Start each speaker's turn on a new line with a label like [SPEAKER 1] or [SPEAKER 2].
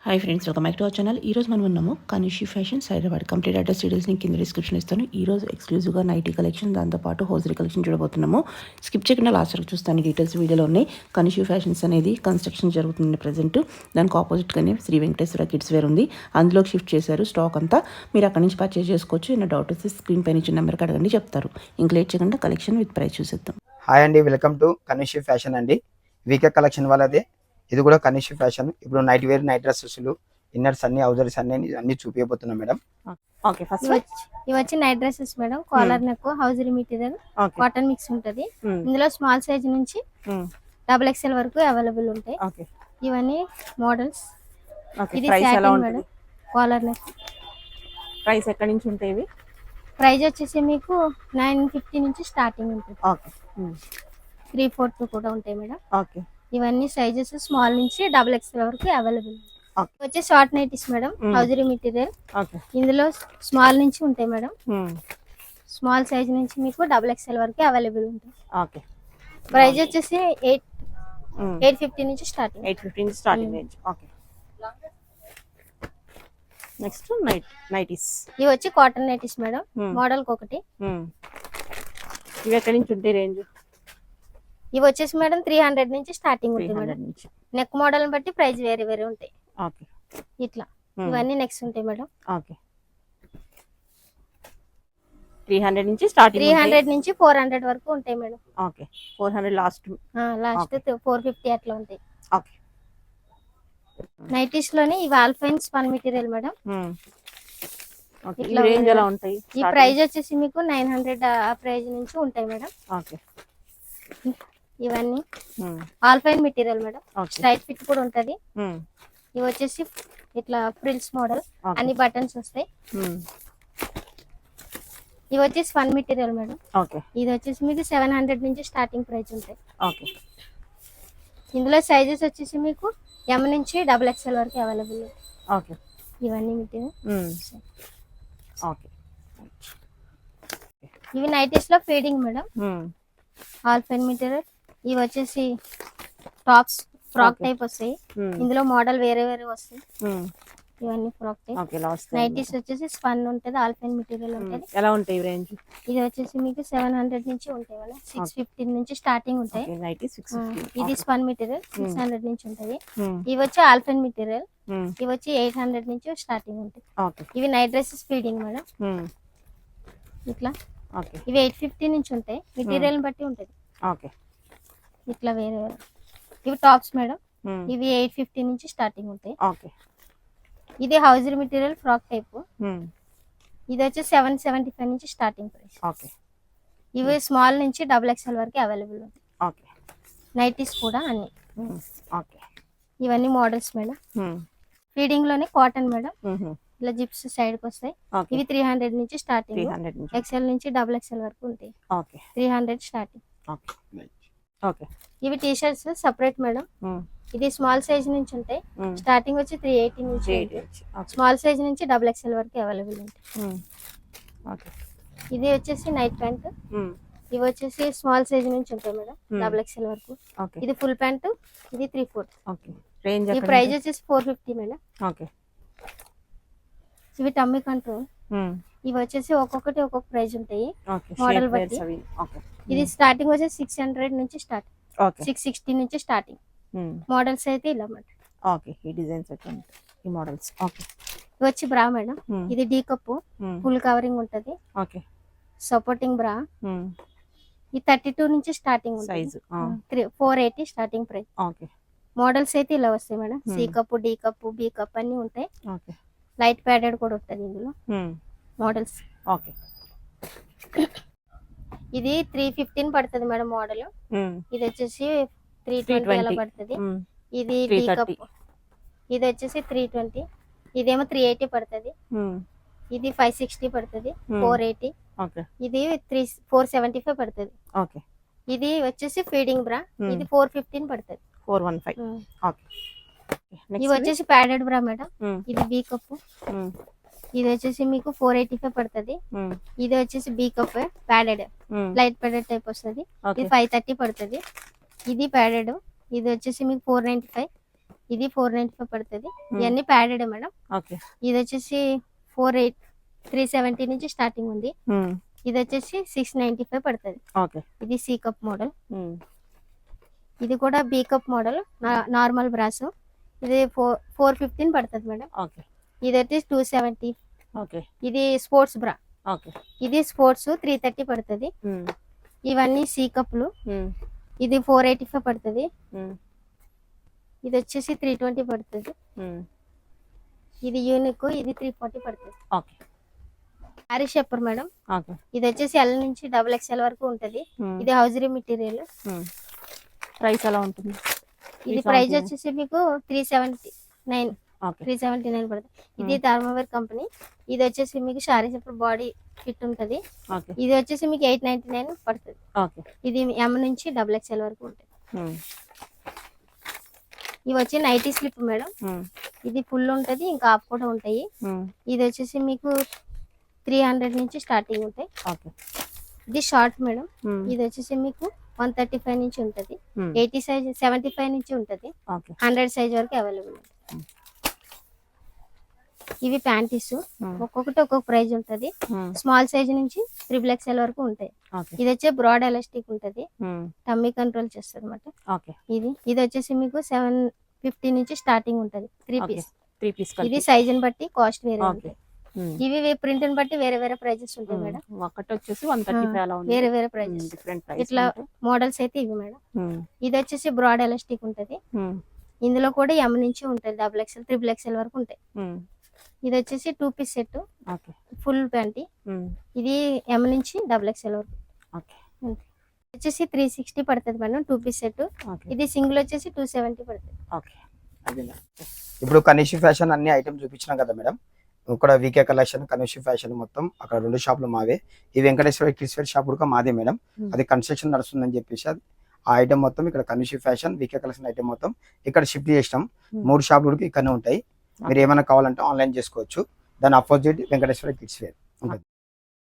[SPEAKER 1] Hi friends, welcome back to our channel. ఈరోజు మనం ఉన్నాము Kanishi fashions Hyderabad. Complete address details నేను కింద డిస్క్రిప్షన్ ఇస్తాను. ఈరోజు ఎక్స్క్లూజివ్గా నైటీ కలెక్షన్, దాంతోపాటు హోజరీ కలెక్షన్ చూడబోతున్నాము. స్కిప్ చేయకుండా లాస్ట్ వరకు చూస్తాను. డీటెయిల్స్ వీడియోలో ఉన్నాయి. కనిషి ఫ్యాషన్స్ అనేది కన్స్ట్రక్షన్ జరుగుతుంది ప్రజెంట్. దానికి ఆపోజిట్గానే శ్రీ వెంకటేశ్వర కిడ్స్ వేర్ ఉంది. అందులోకి షిఫ్ట్ చేశారు స్టాక్ అంతా. మీరు అక్కడి నుంచి పర్చేస్ చేసుకోవచ్చు. ఏమైనా డౌట్ వస్తే స్క్రీన్ పైన ఇచ్చిన నెంబర్కి అడగండి, చెప్తారు. ఇంక లేట్ చేయకుండా కలెక్షన్ విత్ ప్రైస్ చూసేద్దాం.
[SPEAKER 2] హాయ్ అండి, వెల్కమ్ టు కనిషి ఫ్యాషన్ అండి. వీకే కలెక్షన్ వాళ్ళదే. ఇది కూడా కనిషి ఫ్యాషన్. ఇప్పుడు నైట్ వేర్, నైట్ డ్రెస్సెస్లు, ఇన్నర్స్ అన్ని, అవుజర్స్ అన్ని చూపించబోతున్నాం మేడం.
[SPEAKER 3] ఓకే, ఫస్ట్
[SPEAKER 4] ఇవి వచ్చి night dresses madam. Collar neck, hosiery material, cotton mix ఉంటది. ఇందులో స్మాల్ సైజ్ నుంచి డబుల్ ఎక్స్ఎల్ వరకు అవైలబుల్ ఉంటాయి. ఇవన్నీ మోడల్స్. ఇది satin madam, collar neck.
[SPEAKER 3] Price ఎక్కడి నుంచి ఉంటాయి ఇవి?
[SPEAKER 4] ప్రైస్ వచ్చేసి మీకు 950 నుంచి స్టార్టింగ్ ఉంటుంది.
[SPEAKER 3] ఓకే,
[SPEAKER 4] 3/4 కూడా ఉంటాయి మేడం.
[SPEAKER 3] ఓకే.
[SPEAKER 4] ఇవన్నీ సైజెస్ స్మాల్ నుంచి డబుల్ ఎక్స్ఎల్ వరకు అవైలబుల్. వచ్చే short nighties madam, hosiery material. ఇందులో స్మాల్ నుంచి ఉంటాయి మేడం. స్మాల్ సైజ్ నుంచి మీకు డబుల్ ఎక్స్ఎల్ వరకు అవైలబుల్ ఉంటాయి.
[SPEAKER 3] ఓకే.
[SPEAKER 4] ప్రైస్ వచ్చేసి 850 నుంచి స్టార్టింగ్.
[SPEAKER 3] 850 నుంచి starting range. Okay. Next nighties.
[SPEAKER 4] ఇవి వచ్చి కాటన్ నైటీస్ మేడం, మోడల్ ఒకటి.
[SPEAKER 3] ఇవి ఎక్కడి నుంచి ఉంటాయి రేంజ్?
[SPEAKER 4] ఇవి వచ్చేసి మేడం 300 నుంచి స్టార్టింగ్ ఉంటుంది మేడం. నెక్ మోడల్ బట్టి ప్రైస్ వేరే వేరే ఉంటాయి.
[SPEAKER 3] ఓకే.
[SPEAKER 4] ఇట్లా ఇవన్నీ నెక్స్ట్ ఉంటాయి మేడం.
[SPEAKER 3] ఓకే. 300 నుంచి స్టార్టింగ్.
[SPEAKER 4] 300 నుంచి 400 వరకు ఉంటాయి మేడం.
[SPEAKER 3] ఓకే. 400 లాస్ట్
[SPEAKER 4] 450 అట్లా ఉంటాయి.
[SPEAKER 3] ఓకే.
[SPEAKER 4] నైటీస్ లోనే ఇవి alpine spun material madam.
[SPEAKER 3] Okay. ఈ రేంజ్ ఎలా ఉంటాయి?
[SPEAKER 4] ఈ ప్రైస్ వచ్చేసి మీకు 900 ఆ ప్రైస్ నుంచి ఉంటాయి మేడం.
[SPEAKER 3] ఓకే.
[SPEAKER 4] ఇవన్నీ alpine material madam. Straight fit కూడా ఉంటది. ఇవి వచ్చేసి ఇట్లా ఫ్రిల్స్ మోడల్, అన్ని బటన్స్ వస్తాయి. ఇవి వచ్చేసి ఫన్ మెటీరియల్ మేడం.
[SPEAKER 3] ఓకే.
[SPEAKER 4] ఇది వచ్చేసి మీకు 700 నుంచి స్టార్టింగ్ ప్రైస్ ఉంటాయి.
[SPEAKER 3] ఓకే.
[SPEAKER 4] ఇందులో సైజెస్ వచ్చేసి మీకు M నుంచి డబుల్ ఎక్స్ఎల్ వరకు అవైలబుల్.
[SPEAKER 3] ఓకే.
[SPEAKER 4] ఇవన్నీ మెటీరియల్.
[SPEAKER 3] ఓకే.
[SPEAKER 4] ఇవి నైటీస్ లో ఫీడింగ్ మేడం, ఆల్ఫైన్ మెటీరియల్. ఇవి వచ్చేసి టాప్స్, ఫ్రాక్ టైప్ వస్తాయి. ఇందులో మోడల్ వేరే వేరే వస్తాయి. ఇవన్నీ ఫ్రాక్ టైప్. నైటీస్ వచ్చేసి స్పన్ ఉంటది, ఆల్ఫైన్ మెటీరియల్ ఉంటది.
[SPEAKER 3] ఎలా ఉంటాయి రేంజ్?
[SPEAKER 4] ఇది వచ్చేసి మీకు 700 నుంచి ఉంటాయి మేడం. 650 నుంచి స్టార్టింగ్ ఉంటాయి. ఇది స్పన్ మెటీరియల్ 600 నుంచి ఉంటది. ఇవి వచ్చి ఆల్ఫైన్ మెటీరియల్. ఇవి వచ్చి 800 నుంచి స్టార్టింగ్ ఉంటాయి. ఇవి నైట్ డ్రెస్సెస్ ఫీడింగ్ మేడం. ఇట్లా ఇవి 850 నుంచి ఉంటాయి. మెటీరియల్ బట్టి ఉంటది.
[SPEAKER 3] ఓకే.
[SPEAKER 4] ఇట్లా వేరే వేరే. ఇవి టాప్స్ మేడం. ఇవి 850 నుంచి స్టార్టింగ్ ఉంటాయి.
[SPEAKER 3] ఓకే.
[SPEAKER 4] ఇది హౌజరీ మెటీరియల్ ఫ్రాక్ టైప్. ఇది వచ్చి 775 నుంచి స్టార్టింగ్ ప్రైస్.
[SPEAKER 3] ఓకే.
[SPEAKER 4] ఇవి స్మాల్ నుంచి డబుల్ ఎక్స్ఎల్ వరకు అవైలబుల్ ఉంటాయి.
[SPEAKER 3] ఓకే.
[SPEAKER 4] నైటీస్ కూడా అన్ని.
[SPEAKER 3] ఓకే.
[SPEAKER 4] ఇవన్నీ మోడల్స్ మేడం. ఫీడింగ్ లోనే కాటన్ మేడం. ఇలా జిప్స్ సైడ్ కి వస్తాయి. ఇవి 300 నుంచి స్టార్టింగ్. ఎక్స్ఎల్ నుంచి డబుల్ ఎక్స్ఎల్ వరకు ఉంటాయి. 300 స్టార్టింగ్.
[SPEAKER 3] ఓకే. ఇవి
[SPEAKER 4] టీ షర్ట్స్ సపరేట్ మేడం. ఇది స్మాల్ సైజ్ నుంచి ఉంటాయి. స్టార్టింగ్ వచ్చి 380 నుంచి. స్మాల్ సైజ్ నుంచి డబుల్ ఎక్స్ఎల్ వరకు అవైలబుల్ ఉంటాయి. ఇది వచ్చేసి నైట్ ప్యాంట్. ఇవి వచ్చేసి స్మాల్ సైజ్ నుంచి ఉంటాయి మేడం, డబుల్ ఎక్స్ఎల్ వరకు. ఇది ఫుల్ ప్యాంట్. ఇది 3/4. ఈ ప్రైస్ వచ్చేసి 450 మేడం. ఇవి టమ్మీ కంట్రోల్. ఇవి వచ్చేసి ఒక్కొక్కటి ఒక్కొక్క ప్రైస్ ఉంటాయి మోడల్ బట్టి. ఇది స్టార్టింగ్ వచ్చేసి 600 నుంచి స్టార్ట్. 660 నుంచి స్టార్టింగ్. మోడల్స్ అయితే ఇలా మాట.
[SPEAKER 3] ఓకే. ఈ డిజైన్స్ ఈ మోడల్స్. ఓకే.
[SPEAKER 4] ఇది వచ్చి బ్రా మేడం. ఇది డీ కప్, ఫుల్ కవరింగ్ ఉంటది.
[SPEAKER 3] ఓకే.
[SPEAKER 4] Supporting bra. ఈ 32 నుంచి starting
[SPEAKER 3] size.
[SPEAKER 4] 480 starting price.
[SPEAKER 3] Okay.
[SPEAKER 4] Models అయితే ఇలా వస్తాయి madam. C cup, D cup, B cup అన్ని ఉంటాయి.
[SPEAKER 3] ఓకే.
[SPEAKER 4] లైట్ ప్యాడెడ్ కూడా ఉంటుంది ఇందులో మోడల్స్.
[SPEAKER 3] ఓకే.
[SPEAKER 4] ఇది 315 పడుతుంది మేడం మోడల్. ఇది వచ్చేసి 320 అలా పడుతుంది. ఇది డి కప్. ఇది వచ్చేసి 320. ఇదేమో 380 పడుతుంది. ఇది 560 పడుతుంది. 480. ఇది 475 పడుతుంది. ఇది వచ్చేసి ఫీడింగ్ బ్రా. ఇది 415 పడుతుంది.
[SPEAKER 3] 415.
[SPEAKER 4] ఇవి వచ్చేసి ప్యాడెడ్ బ్రా మేడం. ఇది బి కప్. ఇది వచ్చేసి మీకు 485 పడుతుంది. ఇది వచ్చేసి B cup padded, light padded type వస్తుంది. ఇది 530 పడుతుంది. ఇది ప్యాడెడ్. ఇది వచ్చేసి మీకు 495. ఇది 495 పడుతుంది. ఇవన్నీ ప్యాడెడ్ మేడం.
[SPEAKER 3] ఓకే.
[SPEAKER 4] ఇది వచ్చేసి 370 నుంచి స్టార్టింగ్ ఉంది. ఇది వచ్చేసి 695 పడుతుంది.
[SPEAKER 3] ఓకే.
[SPEAKER 4] ఇది సి కప్ మోడల్. ఇది కూడా B cup model normal bras. ఇది 415 పడుతుంది మేడం.
[SPEAKER 3] ఓకే.
[SPEAKER 4] ఇది వచ్చేసి 270.
[SPEAKER 3] ఓకే.
[SPEAKER 4] ఇది స్పోర్ట్స్ బ్రా.
[SPEAKER 3] ఓకే.
[SPEAKER 4] ఇది స్పోర్ట్స్ 330 పడుతుంది. ఇవన్నీ సి కప్లు. ఇది 485 పడుతుంది. ఇది వచ్చేసి 320 పడుతుంది. ఇది యూనిక్. ఇది 340 పడుతుంది.
[SPEAKER 3] ఓకే.
[SPEAKER 4] హ్యారీ షెప్పర్ మేడం.
[SPEAKER 3] ఓకే.
[SPEAKER 4] ఇది వచ్చేసి ఎల్ నుంచి XXL వరకు ఉంటది. ఇది హౌజరీ మెటీరియల్.
[SPEAKER 3] ప్రైస్ ఎలా ఉంటుంది?
[SPEAKER 4] ఇది ప్రైస్ వచ్చేసి మీకు 379.
[SPEAKER 3] ఓకే.
[SPEAKER 4] 379 పడుతుంది. ఇది థర్మోవేర్ కంపెనీ. ఇది వచ్చేసి మీకు శారీ షెప్పర్ బాడీ ఫిట్ ఉంటది.
[SPEAKER 3] ఓకే.
[SPEAKER 4] ఇది వచ్చేసి మీకు 899 పడుతుంది.
[SPEAKER 3] ఓకే.
[SPEAKER 4] ఇది M నుంచి XXL వరకు ఉంటుంది. ఇవి వచ్చి నైటీ స్లిప్ మేడం. ఇది ఫుల్ ఉంటది, ఇంకా హాఫ్ కూడా ఉంటాయి. ఇది వచ్చేసి మీకు 300 నుంచి స్టార్టింగ్ ఉంటాయి.
[SPEAKER 3] ఓకే.
[SPEAKER 4] ఇది షార్ట్ మేడం. ఇది వచ్చేసి మీకు 135 నుంచి ఉంటది. 80 సైజ్ 75 నుంచి ఉంటది.
[SPEAKER 3] ఓకే.
[SPEAKER 4] 100 సైజ్ వరకు అవైలబుల్ ఉంటుంది. ఇవి ప్యాంటీస్. ఒక్కొక్కటి ఒక్కొక్క ప్రైస్ ఉంటది. స్మాల్ సైజ్ నుంచి XXL వరకు ఉంటాయి.
[SPEAKER 3] ఓకే.
[SPEAKER 4] ఇది వచ్చి బ్రాడ్ ఎలాస్టిక్ ఉంటది. టమ్మీ కంట్రోల్ చేస్తుంది అనమాట.
[SPEAKER 3] ఓకే.
[SPEAKER 4] ఇది వచ్చేసి మీకు 750 నుంచి స్టార్టింగ్ ఉంటది. 3 పీస్.
[SPEAKER 3] 3 పీస్
[SPEAKER 4] ఇది సైజ్ ని బట్టి కాస్ట్ వేరే
[SPEAKER 3] ఓకే.
[SPEAKER 4] ఉంటాయి. ఇవి ప్రింట్ ని బట్టి వేరే వేరే ప్రైజెస్ ఉంటాయి మేడం.
[SPEAKER 3] ఒకటి వచ్చేసి 135 అలా ఉంది.
[SPEAKER 4] వేరే వేరే ప్రైజెస్.
[SPEAKER 3] Different price.
[SPEAKER 4] ఇట్లా మోడల్స్ అయితే ఇవి మేడం. ఇది వచ్చేసి బ్రాడ్ ఎలాస్టిక్ ఉంటది. ఇందులో కూడా M నుంచి ఉంటది. XXL XXL వరకు ఉంటాయి. ఇది వచ్చేసి 2 piece set.
[SPEAKER 3] Okay.
[SPEAKER 4] Full panty. ఇది M నుంచి XXL వరకు.
[SPEAKER 3] ఓకే.
[SPEAKER 4] వచ్చేసి 360 పడుతుంది మేడం 2 పీస్ సెట్.
[SPEAKER 3] ఓకే.
[SPEAKER 4] ఇది సింగిల్ వచ్చేసి 270 పడుతుంది.
[SPEAKER 3] ఓకే.
[SPEAKER 2] ఇప్పుడు కనిషి ఫ్యాషన్ అన్ని ఐటమ్ చూపించినాం కదా మేడం. ఇక్కడ వీకే కలెక్షన్, కనిషి ఫ్యాషన్ మొత్తం అక్కడ 2 షాపులు మావే. ఈ వెంకటేశ్వర కిడ్స్ వేర్ షాప్ కూడా మాదే మేడం. అది కన్స్ట్రక్షన్ నడుస్తుందని చెప్పేసి ఆ ఐటమ్ మొత్తం ఇక్కడ కనిషి ఫ్యాషన్, వీకే కలెక్షన్ ఐటమ్ మొత్తం ఇక్కడ షిఫ్ట్ చేసినాం. 3 షాపులు కూడా ఇక్కడనే ఉంటాయి. మీరు ఏమైనా కావాలంటే ఆన్లైన్ చేసుకోవచ్చు. దాని అపోజిట్ వెంకటేశ్వర కిడ్స్ వేర్ ఉంటుంది.